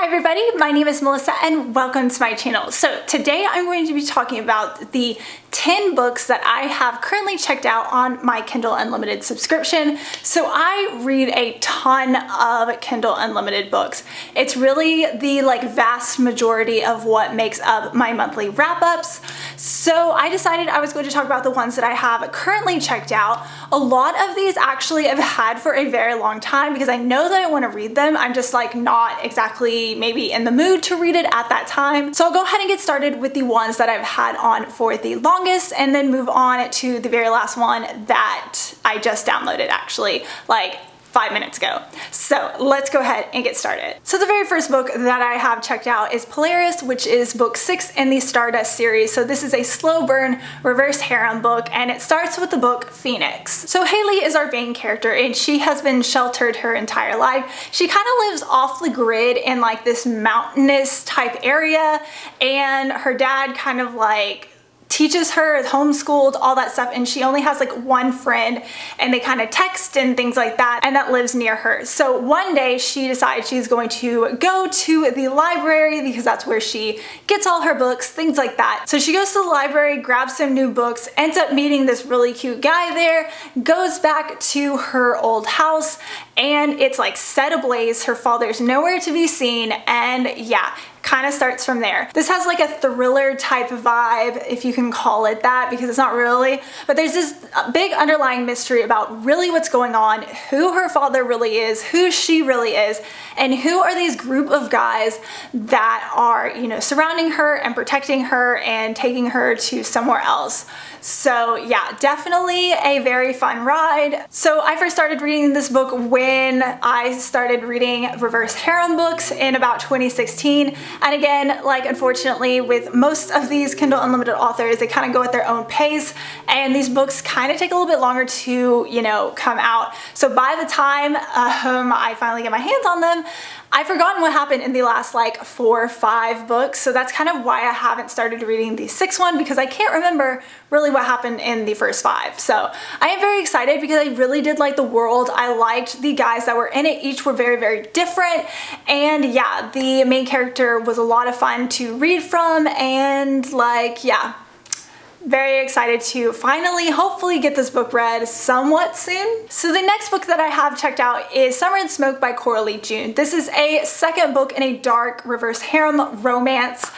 Hi everybody, my name is Melissa and welcome to my channel. So today I'm going to be talking about the 10 books that I have currently checked out on my Kindle Unlimited subscription. So I read a ton of Kindle Unlimited books. It's really the vast majority of what makes up my monthly wrap-ups. So I decided I was going to talk about the ones that I have currently checked out. A lot of these actually I've had for a very long time because I know that I want to read them. I'm just not exactly maybe in the mood to read it at that time. So I'll go ahead and get started with the ones that I've had on for the longest and then move on to the very last one that I just downloaded actually 5 minutes ago. So let's go ahead and get started. So the very first book that I have checked out is Polaris, which is book 6 in the Stardust series. So this is a slow burn reverse harem book and it starts with the book Phoenix. So Haley is our main character and she has been sheltered her entire life. She kind of lives off the grid in this mountainous type area, and her dad kind of teaches her, is homeschooled, all that stuff, and she only has one friend and they kind of text and things like that, and that lives near her. So one day she decides she's going to go to the library because that's where she gets all her books, things like that. So she goes to the library, grabs some new books, ends up meeting this really cute guy there, goes back to her old house, and it's set ablaze. Her father's nowhere to be seen, and yeah, kind of starts from there. This has a thriller type vibe, if you can call it that, because it's not really, but there's this big underlying mystery about really what's going on, who her father really is, who she really is, and who are these group of guys that are, surrounding her and protecting her and taking her to somewhere else. So yeah, definitely a very fun ride. So I first started reading this book when I started reading reverse harem books in about 2016. And again, unfortunately with most of these Kindle Unlimited authors, they kind of go at their own pace and these books kind of take a little bit longer to, come out. So by the time I finally get my hands on them, I've forgotten what happened in the last 4 or 5 books. So that's kind of why I haven't started reading the 6th one, because I can't remember really what happened in the first 5. So I am very excited because I really did like the world. I liked the guys that were in it. Each were very, very different. And yeah, the main character was a lot of fun to read from, and yeah. Very excited to finally, hopefully, get this book read somewhat soon. So the next book that I have checked out is Summer and Smoke by Coralie June. This is a second book in a dark reverse harem romance.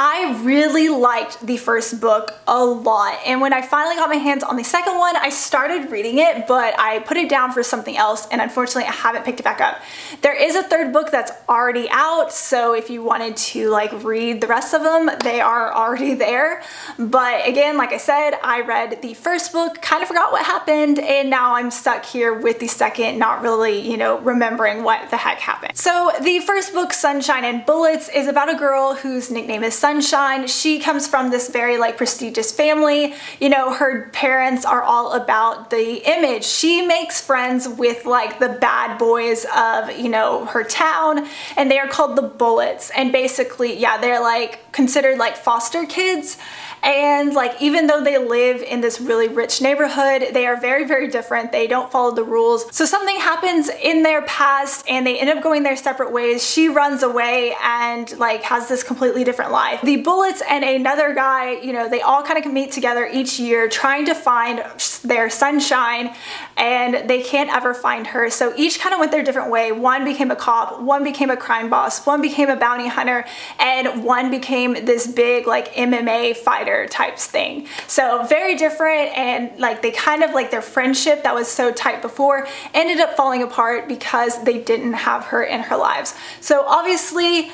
I really liked the first book a lot, and when I finally got my hands on the second one, I started reading it, but I put it down for something else, and unfortunately I haven't picked it back up. There is a third book that's already out, so if you wanted to read the rest of them, they are already there. But again, like I said, I read the first book, kind of forgot what happened, and now I'm stuck here with the second, not really, remembering what the heck happened. So the first book, Sunshine and Bullets, is about a girl whose nickname is Sunshine. She comes from this very prestigious family. Her parents are all about the image. She makes friends with the bad boys of, her town, and they are called the Bullets. And basically, yeah, they're considered foster kids. And even though they live in this really rich neighborhood, they are very, very different. They don't follow the rules. So something happens in their past and they end up going their separate ways. She runs away and has this completely different life. The Bullets and another guy, they all kind of meet together each year trying to find their Sunshine, and they can't ever find her. So each kind of went their different way. One became a cop, one became a crime boss, one became a bounty hunter, and one became this big MMA fighter types thing. So very different, and they kind of their friendship that was so tight before ended up falling apart because they didn't have her in her lives. So obviously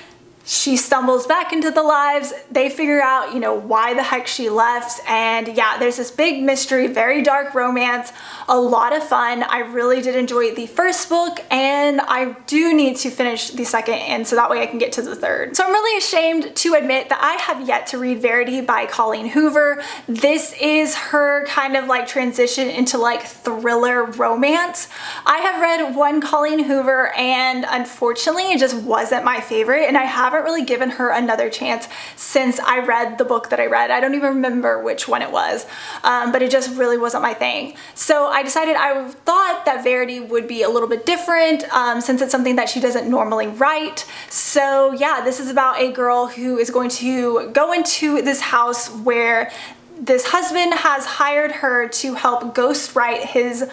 she stumbles back into the lives. They figure out, why the heck she left. And yeah, there's this big mystery, very dark romance, a lot of fun. I really did enjoy the first book, and I do need to finish the second, and so that way I can get to the third. So I'm really ashamed to admit that I have yet to read Verdi by Colleen Hoover. This is her kind of transition into thriller romance. I have read one Colleen Hoover, and unfortunately it just wasn't my favorite, and I have haven't really given her another chance since I read the book that I read. I don't even remember which one it was, but it just really wasn't my thing. So I decided, I thought that Verdi would be a little bit different since it's something that she doesn't normally write. So yeah, this is about a girl who is going to go into this house where this husband has hired her to help ghostwrite his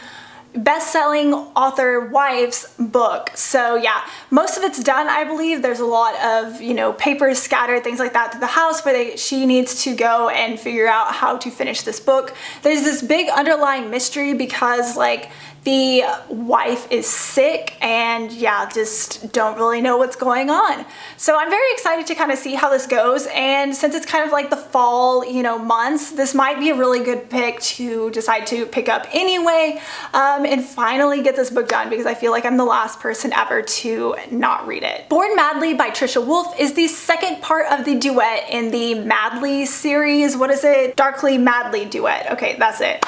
best-selling author wife's book. So yeah, most of it's done, I believe. There's a lot of, you know, papers scattered, things like that, to the house, but she needs to go and figure out how to finish this book. There's this big underlying mystery because like the wife is sick and yeah, just don't really know what's going on. So I'm very excited to kind of see how this goes, and since it's kind of like the fall, you know, months, this might be a really good pick to decide to pick up anyway, and finally get this book done, because I feel like I'm the last person ever to not read it. Born Madly by Trisha Wolfe is the second part of the duet in the Madly series. What is it? Darkly Madly duet. Okay, that's it.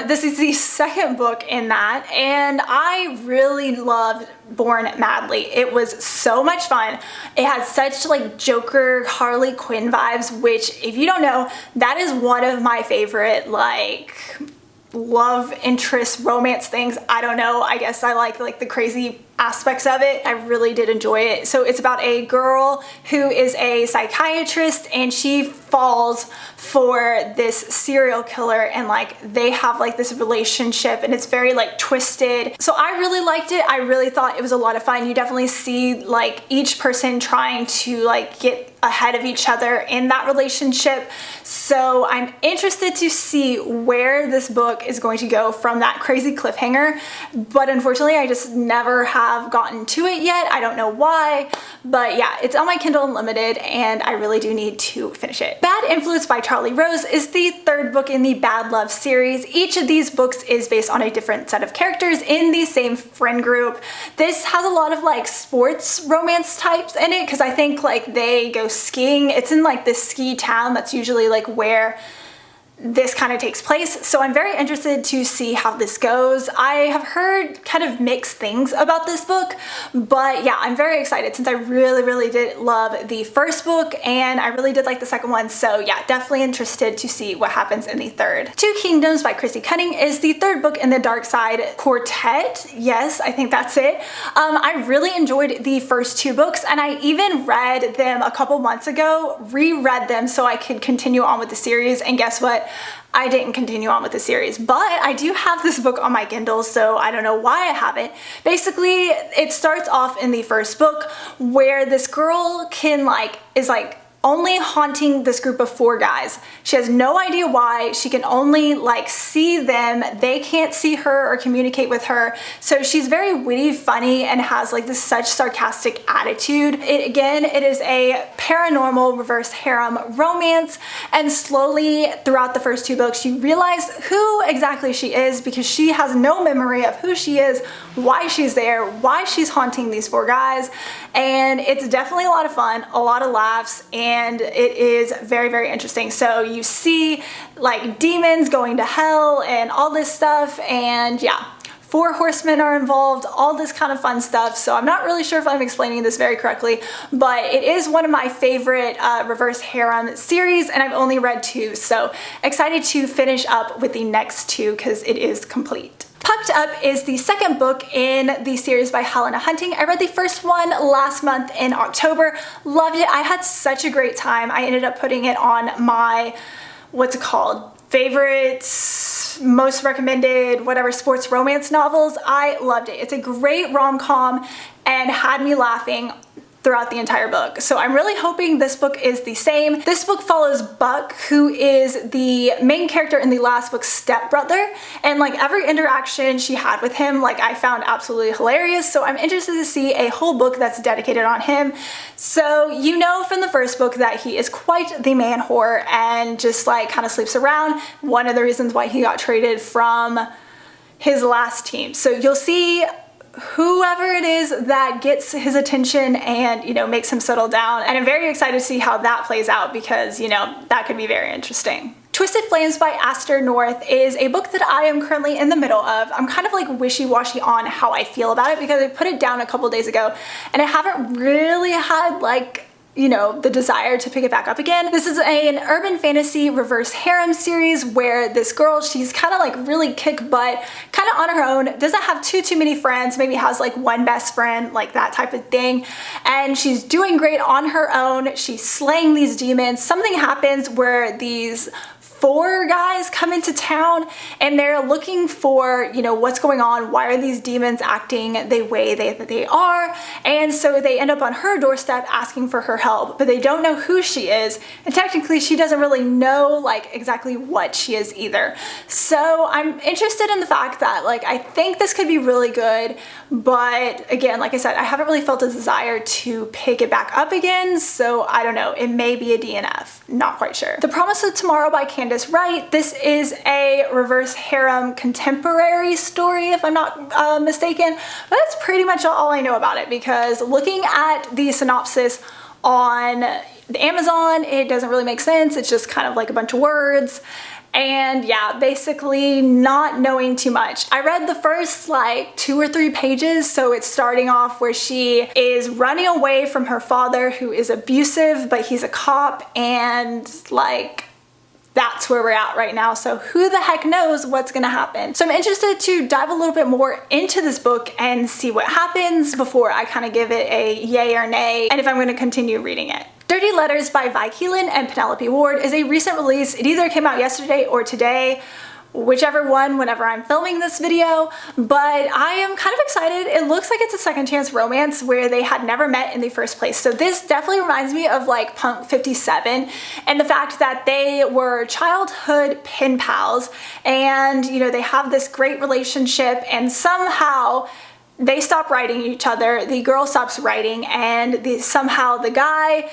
This is the second book in that, and I really loved Born Madly. It was so much fun. It had such like Joker, Harley Quinn vibes, which if you don't know, that is one of my favorite like love interest romance things. I don't know, I guess I like the crazy aspects of it. I really did enjoy it. So it's about a girl who is a psychiatrist and she falls for this serial killer, and like they have like this relationship and it's very like twisted. So I really liked it. I really thought it was a lot of fun. You definitely see like each person trying to like get ahead of each other in that relationship. So I'm interested to see where this book is going to go from that crazy cliffhanger, but unfortunately I just never have gotten to it yet. I don't know why, but yeah, it's on my Kindle Unlimited and I really do need to finish it. Bad Influence by Charlie Rose is the third book in the Bad Love series. Each of these books is based on a different set of characters in the same friend group. This has a lot of like sports romance types in it because I think like they go skiing. It's in like this ski town that's usually like where this kind of takes place. So I'm very interested to see how this goes. I have heard kind of mixed things about this book, but yeah, I'm very excited since I really did love the first book and I really did like the second one. So yeah, definitely interested to see what happens in the third. Two Kingdoms by Chrissy Cunning is the third book in the Dark Side Quartet. Yes, I think that's it. I really enjoyed the first two books and I even read them a couple months ago, reread them so I could continue on with the series, and guess what? I didn't continue on with the series, but I do have this book on my Kindle, so I don't know why I haven't. Basically, it starts off in the first book where this girl is only haunting this group of 4 guys. She has no idea why. She can only like see them. They can't see her or communicate with her. So she's very witty, funny, and has like this such sarcastic attitude. It is a paranormal reverse harem romance, and slowly throughout the first 2 books you realize who exactly she is, because she has no memory of who she is, why she's there, why she's haunting these 4 guys, and it's definitely a lot of fun, a lot of laughs, and it is very interesting. So you see like demons going to hell and all this stuff, and yeah, 4 horsemen are involved, all this kind of fun stuff. So I'm not really sure if I'm explaining this very correctly, but it is one of my favorite reverse harem series, and I've only read 2, so excited to finish up with the next 2 because it is complete. Pucked Up is the second book in the series by Helena Hunting. I read the first one last month in October, loved it. I had such a great time. I ended up putting it on my, what's it called? Favorites, most recommended, whatever, sports romance novels. I loved it. It's a great rom-com and had me laughing throughout the entire book. So I'm really hoping this book is the same. This book follows Buck, who is the main character in the last book's stepbrother, and like every interaction she had with him, like I found absolutely hilarious. So I'm interested to see a whole book that's dedicated on him. So you know from the first book that he is quite the man whore and just like kind of sleeps around. One of the reasons why he got traded from his last team. So you'll see whoever it is that gets his attention and, you know, makes him settle down. And I'm very excited to see how that plays out because, you know, that could be very interesting. Twisted Flames by Aster North is a book that I am currently in the middle of. I'm kind of like wishy-washy on how I feel about it because I put it down a couple days ago and I haven't really had like you know, the desire to pick it back up again. This is an urban fantasy reverse harem series where this girl, she's kind of like really kick butt, kind of on her own, doesn't have too many friends, maybe has like one best friend, like that type of thing. And she's doing great on her own. She's slaying these demons. Something happens where these 4 guys come into town and they're looking for, you know, what's going on, why are these demons acting the way they are, and so they end up on her doorstep asking for her help, but they don't know who she is, and technically she doesn't really know like exactly what she is either. So I'm interested in the fact that like I think this could be really good, but again, like I said, I haven't really felt a desire to pick it back up again, so I don't know, it may be a DNF, not quite sure. The Promise of Tomorrow by Candace Wright. This is a reverse harem contemporary story, if I'm not mistaken, but that's pretty much all I know about it, because looking at the synopsis on the Amazon, it doesn't really make sense. It's just kind of like a bunch of words. And yeah, basically not knowing too much. I read the first like 2 or 3 pages, so it's starting off where she is running away from her father who is abusive, but he's a cop, and like that's where we're at right now. So who the heck knows what's gonna happen. So I'm interested to dive a little bit more into this book and see what happens before I kind of give it a yay or nay, and if I'm gonna continue reading it. Dirty Letters by Vi Keelan and Penelope Ward is a recent release. It either came out yesterday or today, whichever one whenever I'm filming this video, but I am kind of excited. It looks like it's a second chance romance where they had never met in the first place. So this definitely reminds me of like Punk 57 and the fact that they were childhood pen pals, and you know, they have this great relationship, and somehow they stop writing each other, the girl stops writing, and somehow the guy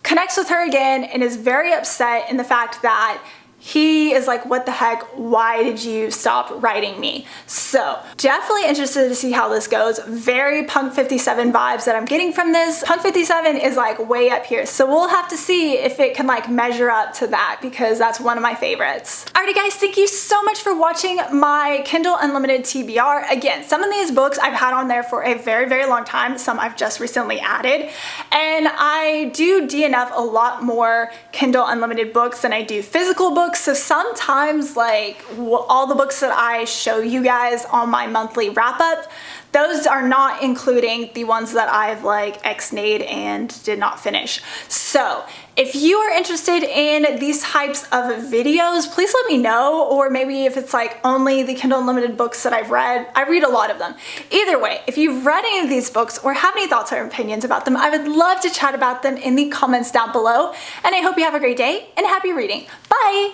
connects with her again and is very upset in the fact that he is like, what the heck, why did you stop writing me? So definitely interested to see how this goes. Very Punk 57 vibes that I'm getting from this. Punk 57 is like way up here, so we'll have to see if it can like measure up to that, because that's one of my favorites. Alrighty guys, thank you so much for watching my Kindle Unlimited TBR. Again, some of these books I've had on there for a very long time, some I've just recently added, and I do DNF a lot more Kindle Unlimited books than I do physical books. So sometimes like all the books that I show you guys on my monthly wrap up, those are not including the ones that I've like ex-nayed and did not finish. So if you are interested in these types of videos, please let me know, or maybe if it's like only the Kindle Unlimited books that I've read. I read a lot of them. Either way, if you've read any of these books or have any thoughts or opinions about them, I would love to chat about them in the comments down below. And I hope you have a great day and happy reading. Bye!